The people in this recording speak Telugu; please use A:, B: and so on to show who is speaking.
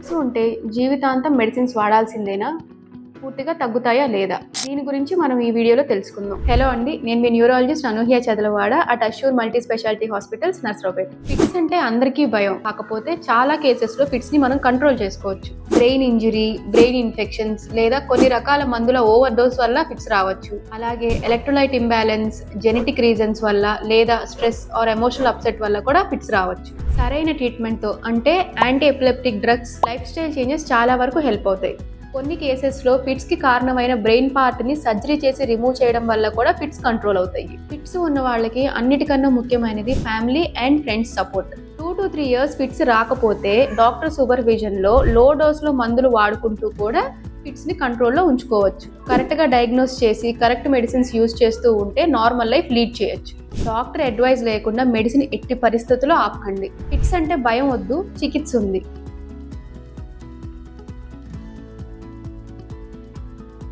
A: ఫిట్స్ ఉంటే జీవితాంతం మెడిసిన్స్ వాడాల్సిందేనా? పూర్తిగా తగ్గుతాయా లేదా? దీని గురించి మనం ఈ వీడియోలో తెలుసుకుందాం. హలో అండి, నేను మీ neurologist Anuhya Chadalavada at Assure multi specialty hospitals, Narasaraopet. Fits అంటే అందరికీ భయం. కాకపోతే చాలా కేసెస్లో ఫిట్స్ ని మనం కంట్రోల్ చేసుకోవచ్చు. బ్రెయిన్ ఇంజరీ, బ్రెయిన్ ఇన్ఫెక్షన్స్ లేదా కొన్ని రకాల మందుల ఓవర్ డోస్ వల్ల ఫిట్స్ రావచ్చు. అలాగే ఎలక్ట్రోలైట్ ఇంబ్యాలెన్స్, జెనెటిక్ రీజన్స్ వల్ల లేదా స్ట్రెస్ ఆర్ ఎమోషనల్ అప్సెట్ వల్ల కూడా ఫిట్స్ రావచ్చు. సరైన ట్రీట్మెంట్తో అంటే anti epileptic drugs, life style changes చాలా వరకు హెల్ప్ అవుతాయి. కొన్ని కేసెస్లో ఫిట్స్కి కారణమైన బ్రెయిన్ పార్ట్ని సర్జరీ చేసి రిమూవ్ చేయడం వల్ల కూడా ఫిట్స్ కంట్రోల్ అవుతాయి. ఫిట్స్ ఉన్న వాళ్ళకి అన్నిటికన్నా ముఖ్యమైనది family and friends support. 2 to 3 years fits రాకపోతే డాక్టర్ సూపర్విజన్లో లో డోస్లో మందులు వాడుకుంటూ కూడా ఫిట్స్ని కంట్రోల్లో ఉంచుకోవచ్చు. కరెక్ట్గా డయాగ్నోస్ చేసి కరెక్ట్ మెడిసిన్స్ యూజ్ చేస్తూ ఉంటే నార్మల్ లైఫ్ లీడ్ చేయొచ్చు. డాక్టర్ అడ్వైజ్ లేకుండా మెడిసిన్ ఎట్టి పరిస్థితుల్లో ఆపకండి. ఫిట్స్ అంటే భయం వద్దు, చికిత్స ఉంది.